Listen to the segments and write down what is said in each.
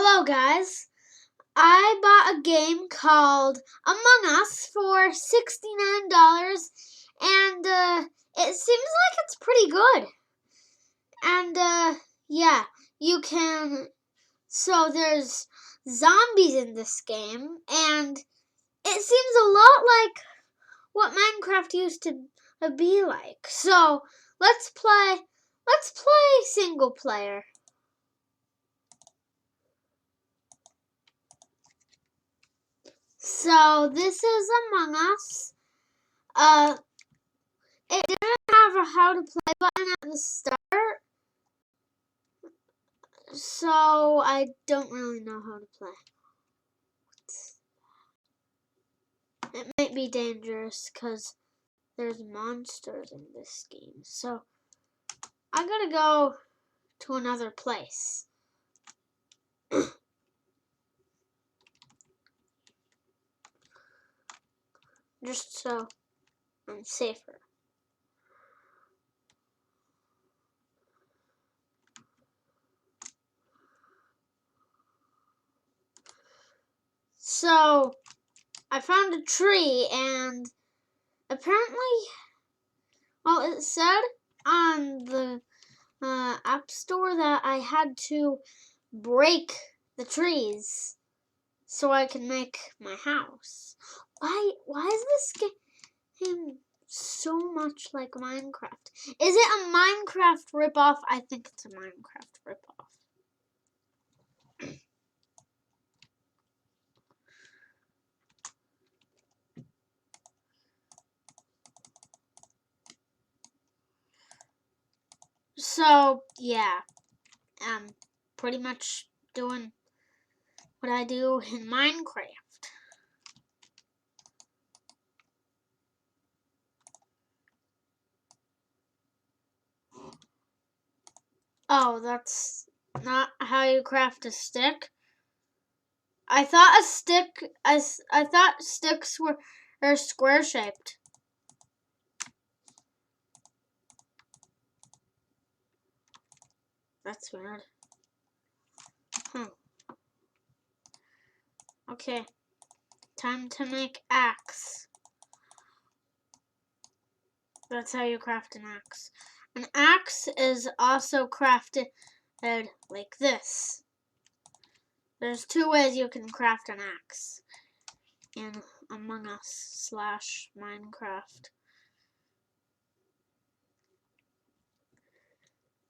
Hello guys, I bought a game called Among Us for $69 and it seems like it's pretty good. And yeah, you can, so there's zombies in this game and it seems a lot like what Minecraft used to be like. So let's play single player. So this is Among Us. It didn't have a how to play button at the start, so I don't really know how to play. It might be dangerous because there's monsters in this game. So I gotta go to another place. Just so I'm safer. So I found a tree and apparently, well, it said on the App Store that I had to break the trees so I can make my house. Why is this game so much like Minecraft? Is it a Minecraft ripoff? I think it's a Minecraft ripoff. So yeah, I'm pretty much doing what I do in Minecraft. Oh, that's not how you craft a stick. I thought I thought sticks were square shaped. That's weird. Okay, time to make axe. That's how you craft an axe. An axe is also crafted like this. There's two ways you can craft an axe in Among Us / Minecraft.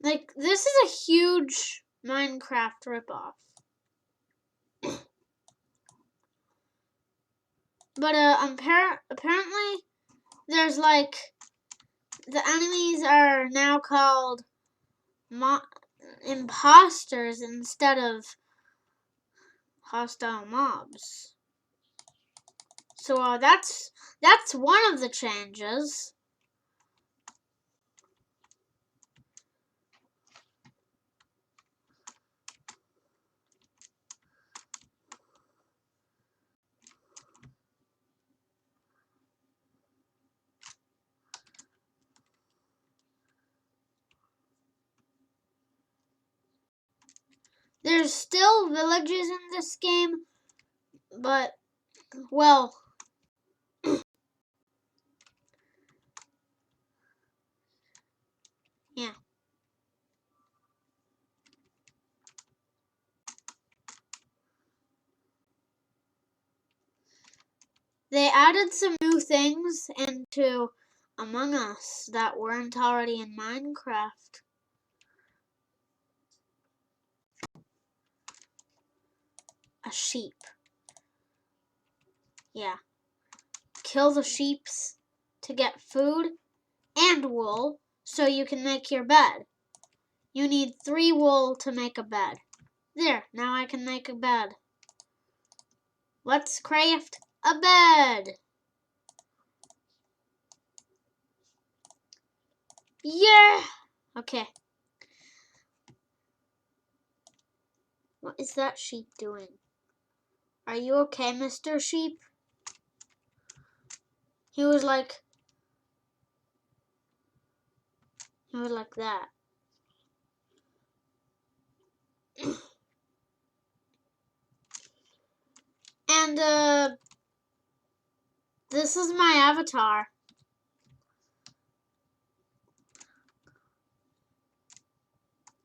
Like, this is a huge Minecraft ripoff. But apparently there's like, the enemies are now called imposters instead of hostile mobs. So that's one of the changes. There's still villages in this game, but, well, yeah. They added some new things into Among Us that weren't already in Minecraft. A sheep. Yeah. Kill the sheeps to get food and wool so you can make your bed. You need 3 wool to make a bed. There, now I can make a bed. Let's craft a bed. Yeah! Okay. What is that sheep doing? Are you okay, Mr. Sheep? He was like that. And, this is my avatar.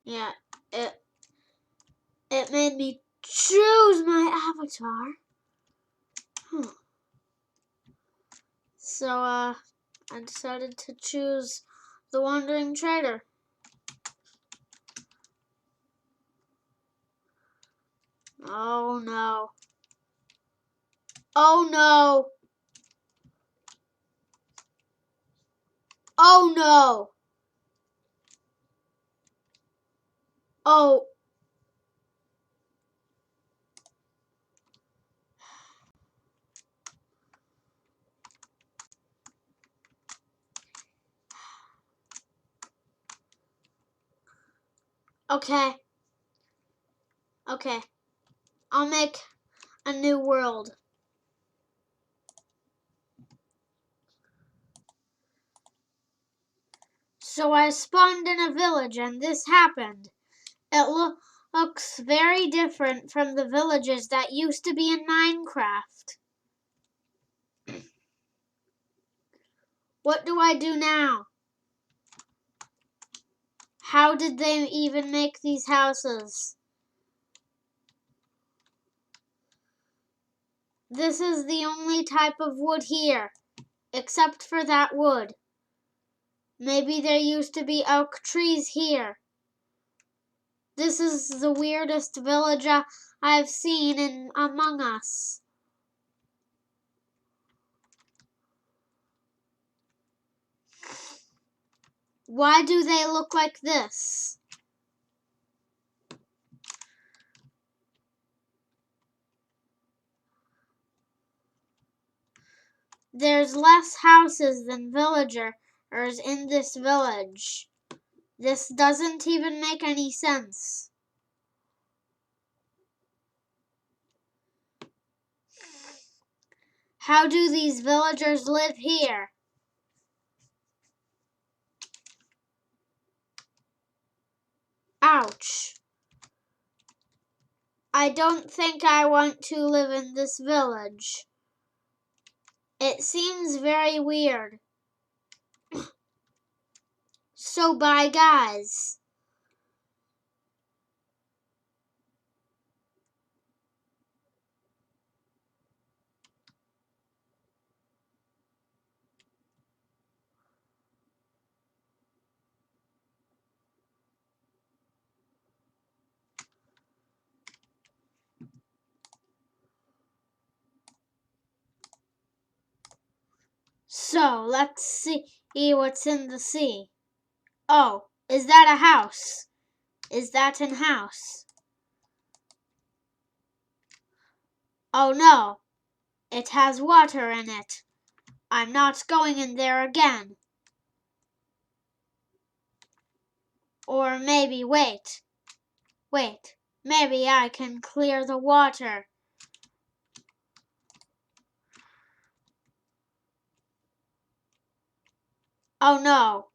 Yeah, it made me choose my avatar. So, I decided to choose the Wandering Trader. Oh no. Oh no. Oh no. Oh. Okay. Okay. I'll make a new world. So I spawned in a village and this happened. It looks very different from the villages that used to be in Minecraft. What do I do now? How did they even make these houses? This is the only type of wood here, except for that wood. Maybe there used to be oak trees here. This is the weirdest village I've seen in Among Us. Why do they look like this? There's less houses than villagers in this village. This doesn't even make any sense. How do these villagers live here? Ouch. I don't think I want to live in this village. It seems very weird. So bye, guys. So, let's see what's in the sea. Oh, is that a house? Is that an house? Oh no, it has water in it. I'm not going in there again. Or maybe, wait, maybe I can clear the water. Oh no,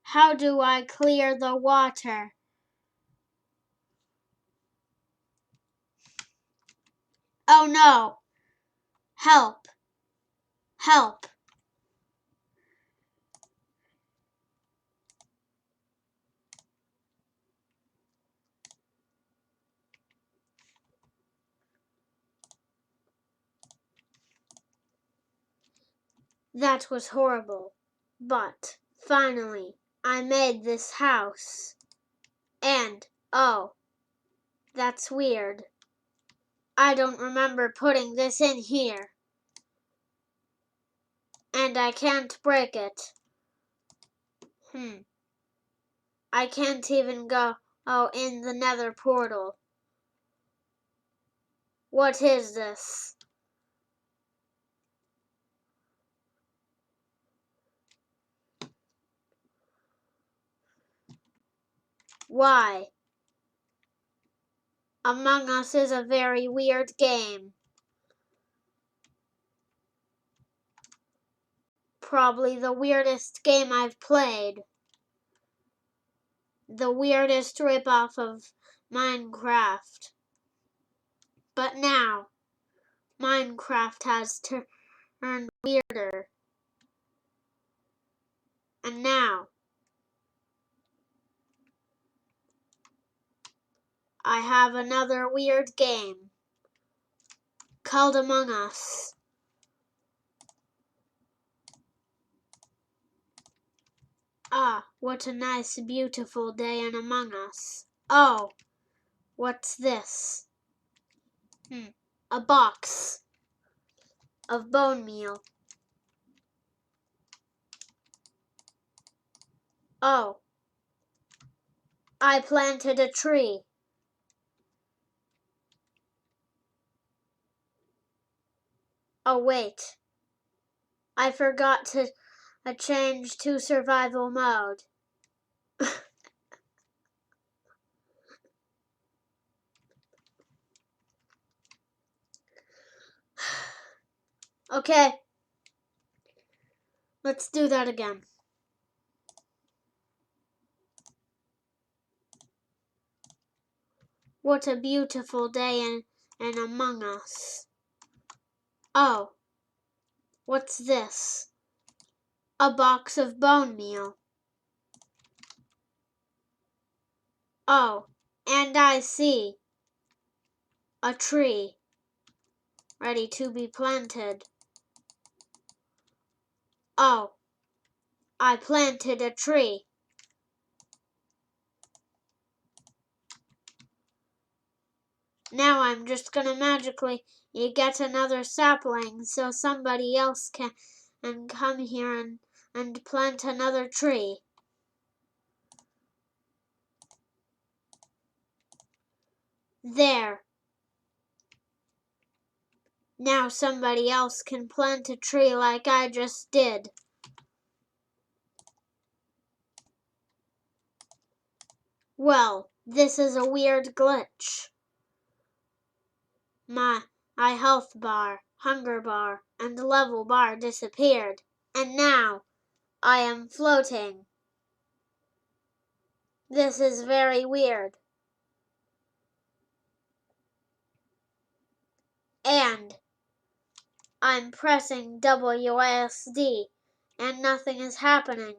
how do I clear the water? Oh no, help, help. That was horrible. But finally, I made this house. And, oh, that's weird. I don't remember putting this in here. And I can't break it. I can't even go in the nether portal. What is this? Why? Among Us is a very weird game. Probably the weirdest game I've played. The weirdest ripoff of Minecraft. But now, Minecraft has turned weirder. And now, I have another weird game called Among Us. Ah, what a nice, beautiful day in Among Us. Oh, what's this? A box of bone meal. Oh, I planted a tree. Oh, wait. I forgot to change to survival mode. Okay. Let's do that again. What a beautiful day in Among Us. Oh, what's this? A box of bone meal. Oh, and I see a tree ready to be planted. Oh, I planted a tree. Now I'm just gonna magically get another sapling so somebody else can come here and plant another tree. There. Now somebody else can plant a tree like I just did. Well, this is a weird glitch. My health bar, hunger bar, and level bar disappeared, and now I am floating. This is very weird. And I'm pressing WASD, and nothing is happening.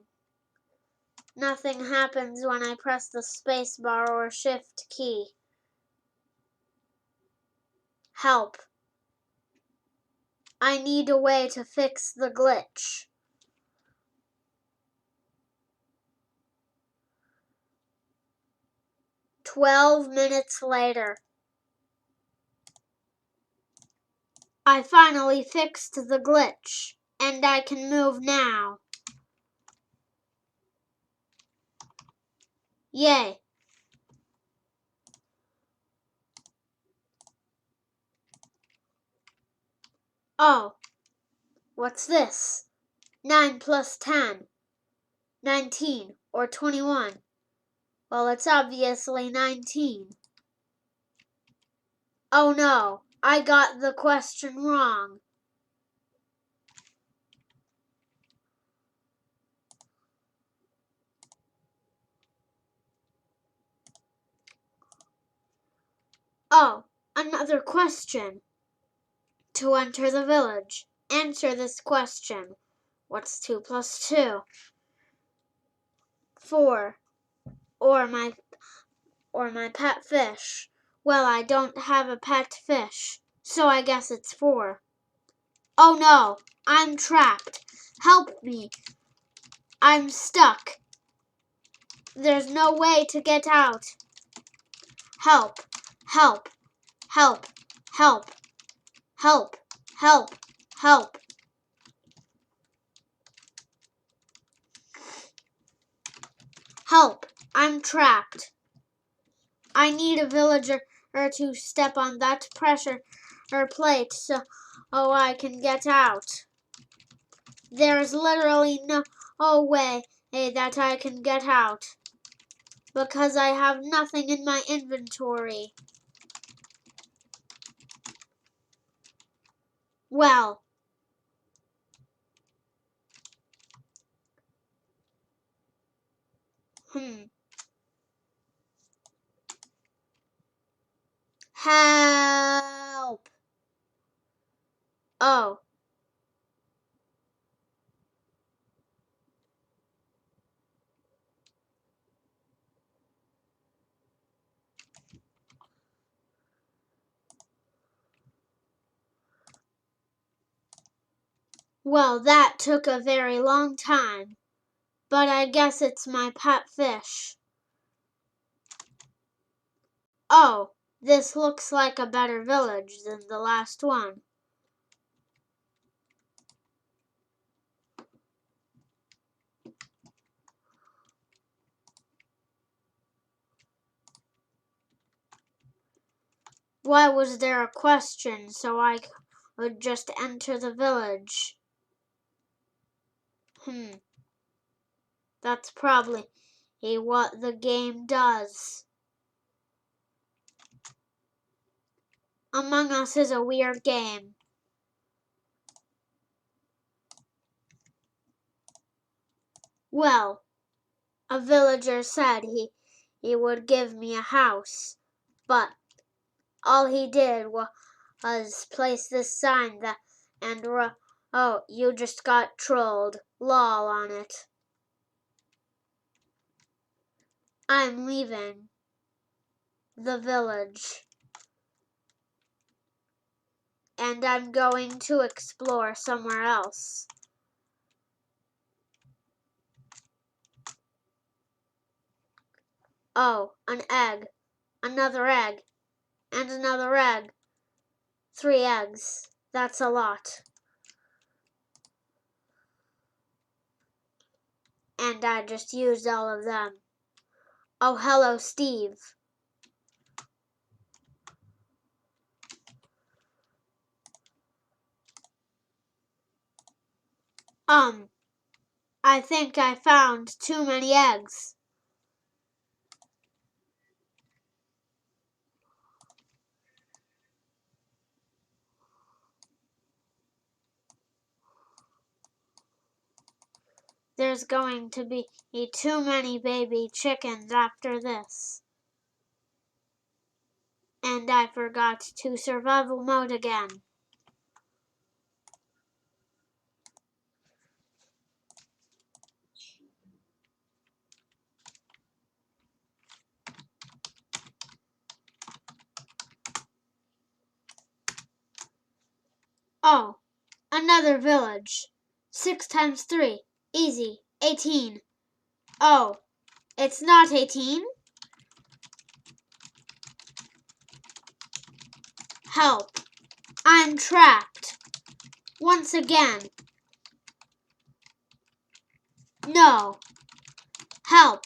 Nothing happens when I press the spacebar or shift key. Help. I need a way to fix the glitch. "12 minutes later. I finally fixed the glitch, and I can move now. Yay. Oh, what's this? 9 plus 10. 19 or 21. Well, it's obviously 19. Oh no, I got the question wrong. Oh, another question. To enter the village, answer this question. What's 2 plus 2? 4. Or my pet fish. Well, I don't have a pet fish, so I guess it's 4. Oh no, I'm trapped. Help me. I'm stuck. There's no way to get out. Help, help, help, help, help, help, help. Help, I'm trapped. I need a villager to step on that pressure plate so I can get out. There's literally no way that I can get out because I have nothing in my inventory. Well, Help! Oh. Well, that took a very long time, but I guess it's my pet fish. Oh, this looks like a better village than the last one. Why was there a question so I would just enter the village? That's probably what the game does. Among Us is a weird game. Well, a villager said he would give me a house, but all he did was place this sign and oh, you just got trolled, lol on it. I'm leaving the village, and I'm going to explore somewhere else. Oh, an egg, another egg, and another egg. 3 eggs. That's a lot. And I just used all of them. Oh, hello, Steve. I think I found too many eggs. There's going to be too many baby chickens after this. And I forgot to survival mode again. Oh, another village. 6 times 3. Easy. 18. Oh, it's not 18? Help. I'm trapped. Once again. No. Help.